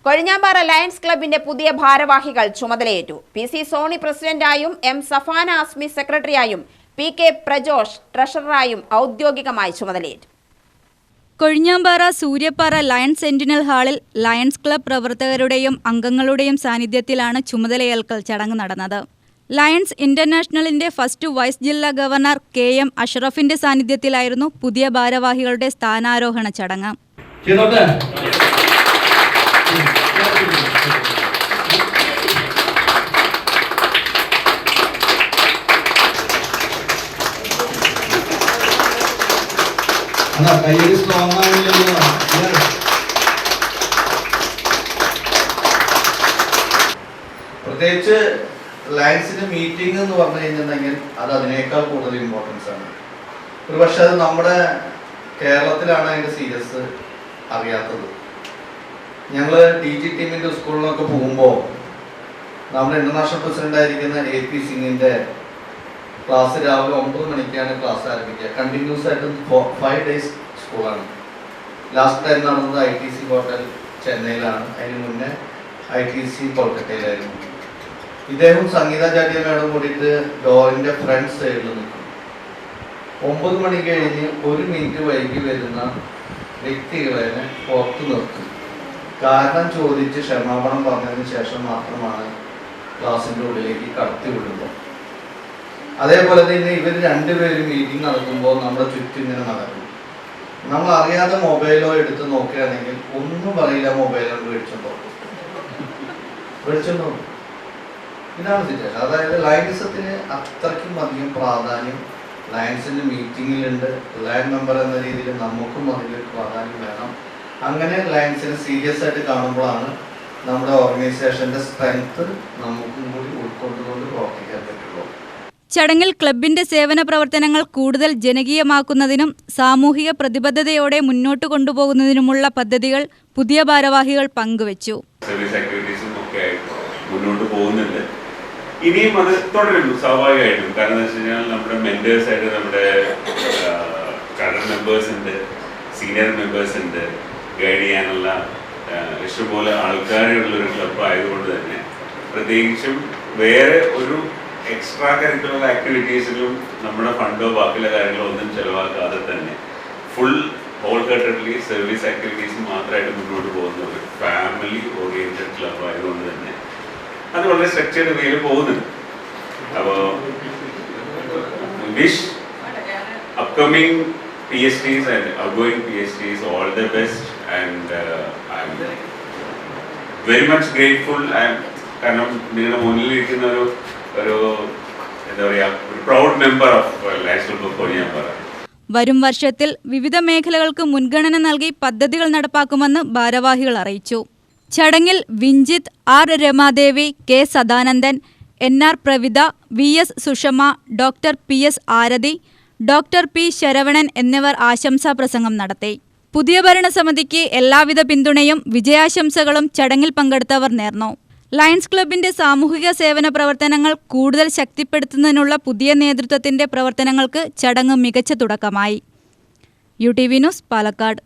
Kozhinjampara lions ക്ലബിന്റെ പുതിയ ഭാരവാഹികൾ ചുമതലയേറ്റു. PC സോണി പ്രസിഡന്റായും M സഫാന അസ്മി സെക്രട്ടറിയായും PK പ്രജോഷ് ട്രഷററായും ഔദ്യോഗികമായി ചുമതലയേറ്റു. കൊഴിഞ്ഞാമ്പാറ സൂര്യപ്പാറ ലയൺസ് സെന്റിനൽ ഹാളിൽ ലയൺസ് ക്ലബ് പ്രവർത്തകരുടെയും അംഗങ്ങളുടെയും സാന്നിധ്യത്തിലാണ് ചുമതലയേൽക്കൽ ചടങ്ങ് നടന്നത്. ലയൺസ് ഇന്റർനാഷണലിന്റെ ഫസ്റ്റ് വൈസ് ജില്ലാ ഗവർണർ KM അഷ്റഫിന്റെ സാന്നിധ്യത്തിലായിരുന്നു പുതിയ ഭാരവാഹികളുടെ സ്ഥാനാരോഹണ ചടങ്ങ്. പ്രത്യേകിച്ച് ലയൺസിന്റെ മീറ്റിംഗ് എന്ന് പറഞ്ഞു കഴിഞ്ഞിട്ടുണ്ടെങ്കിൽ അത് അതിനേക്കാൾ കൂടുതൽ ഇമ്പോർട്ടൻസ് ആണ്. ഒരു പക്ഷെ അത് നമ്മുടെ കേരളത്തിലാണ് അതിന്റെ സീരിയസ് അറിയാത്തത്. ഞങ്ങൾ TG ടീമിന്റെ സ്കൂളിലൊക്കെ പോകുമ്പോൾ നമ്മുടെ ഇന്റർനാഷണൽ പ്രസിഡന്റ് ആയിരിക്കുന്ന AP സിംഗിന്റെ ക്ലാസ് രാവിലെ 9 മണിക്കാണ് ക്ലാസ് ആരംഭിക്കുക. കണ്ടിന്യൂസ് ആയിട്ട് 5 days സ്കൂളാണ്. ലാസ്റ്റ് ടൈം നടന്നത് ITC ഹോട്ടൽ ചെന്നൈയിലാണ്. അതിന് മുന്നേ ITC കൊൽക്കത്തയിലായിരുന്നു. ഇദ്ദേഹം സംഗീതാചാര്യ മേഡം കൂടിയിട്ട് ഡോറിന്റെ ഫ്രണ്ട് സൈഡിൽ നിൽക്കും. 9 മണി കഴിഞ്ഞ് 1 മിനിറ്റ് വൈകി വരുന്ന വ്യക്തികളെ പുറത്തു നിർത്തും. കാരണം ചോദിച്ച് ക്ഷമാപണം പറഞ്ഞതിന് ശേഷം മാത്രമാണ് ക്ലാസിന്റെ ഉള്ളിലേക്ക് കടത്തി വിടുന്നത്. അതേപോലെ തന്നെ ഇവർ രണ്ടുപേരും മീറ്റിംഗ് നടക്കുമ്പോൾ നമ്മുടെ ചുറ്റും ഇങ്ങനെ നടക്കും. നമ്മൾ അറിയാതെ മൊബൈലോ എടുത്ത് നോക്കുകയാണെങ്കിൽ ഒന്നും പറയില്ല, മൊബൈലോ മേടിച്ചോണ്ടോ. ഇതാണ് സിറ്റുവേഷൻ. അതായത് ലയൺസത്തിന് അത്രയ്ക്കും അധികം പ്രാധാന്യം ലയൺസിന്റെ മീറ്റിങ്ങിലുണ്ട്. ലയൺ മെമ്പർ എന്ന രീതിയിൽ നമുക്കും അതിലൊരു പ്രാധാന്യം വേണം. അങ്ങനെ ലയൺസിനെ സീരിയസ് ആയിട്ട് കാണുമ്പോഴാണ് നമ്മുടെ ഓർഗനൈസേഷന്റെ സ്ട്രെങ്ത് നമുക്കും കൂടി ഉൾക്കൊണ്ടുകൊണ്ട് പ്രവർത്തിക്കാൻ പറ്റുള്ളൂ. ചടങ്ങിൽ ക്ലബിന്റെ സേവന പ്രവർത്തനങ്ങൾ കൂടുതൽ ജനകീയമാക്കുന്നതിനും സാമൂഹിക പ്രതിബദ്ധതയോടെ മുന്നോട്ട് കൊണ്ടുപോകുന്നതിനുമുള്ള പദ്ധതികൾ പുതിയ ഭാരവാഹികൾ പങ്കുവച്ചു. മുന്നോട്ട് പോകുന്നുണ്ട്. ഇനിയും അത് തുടരുന്നു സ്വാഭാവികമായിട്ടും. കാരണം എന്താ വെച്ച് കഴിഞ്ഞാൽ നമ്മുടെ മെന്റേഴ്സ് ആയിട്ട് നമ്മുടെ കറന്റ് മെമ്പേഴ്സ് ഉണ്ട്, സീനിയർ മെമ്പേഴ്സ് ഉണ്ട്, ഗൈഡ് ചെയ്യാനുള്ള ഇഷ്ടംപോലെ ആൾക്കാരുള്ളൊരു ക്ലബ് ആയതുകൊണ്ട് തന്നെ പ്രത്യേകിച്ചും വേറെ ഒരു എക്സ്ട്രാ കരിക്കുലർ ആക്ടിവിറ്റീസിലും നമ്മുടെ ഫണ്ടോ ബാക്കിയുള്ള കാര്യങ്ങളോ ഒന്നും ചിലവാക്കാതെ തന്നെ ഫുൾ ഹോൾ കട്ടഡ്ലി സർവീസ് ആക്ടിവിറ്റീസ് മാത്രമായിട്ട് മുന്നോട്ട് പോകുന്ന ഒരു ഫാമിലി ഓറിയന്റഡ് ക്ലബ് ആയതുകൊണ്ട് തന്നെ അത് വളരെ സ്ട്രക്ചേർഡ് വേയിൽ പോകുന്നുണ്ട്. അപ്പോൾ wish upcoming PhDs and outgoing PhDs all the best, and I'm very much grateful. കാരണം നിങ്ങളുടെ മുന്നിലിരിക്കുന്ന ഒരു എന്താ പറയുക, ഒരു proud member of lions club of Kozhinjampara. വരും വർഷത്തിൽ വിവിധ മേഖലകൾക്ക് മുൻഗണന നൽകി പദ്ധതികൾ നടപ്പാക്കുമെന്ന് ഭാരവാഹികൾ അറിയിച്ചു. ചടങ്ങിൽ വിഞ്ചിത്, R Ramadevi, K Sadanandan, NR Pravitha, VS Sushma, doctor PS ആരതി, ഡോക്ടർ P ശരവണൻ എന്നിവർ ആശംസാ പ്രസംഗം നടത്തി. പുതിയ ഭരണസമിതിക്ക് എല്ലാവിധ പിന്തുണയും വിജയാശംസകളും ചടങ്ങിൽ പങ്കെടുത്തവർ നേർന്നു. ലയൺസ് ക്ലബിന്റെ സാമൂഹിക സേവന പ്രവർത്തനങ്ങൾ കൂടുതൽ ശക്തിപ്പെടുത്തുന്നതിനുള്ള പുതിയ നേതൃത്വത്തിന്റെ പ്രവർത്തനങ്ങൾക്ക് ചടങ്ങ് മികച്ച തുടക്കമായി. UTV news, Palakkad.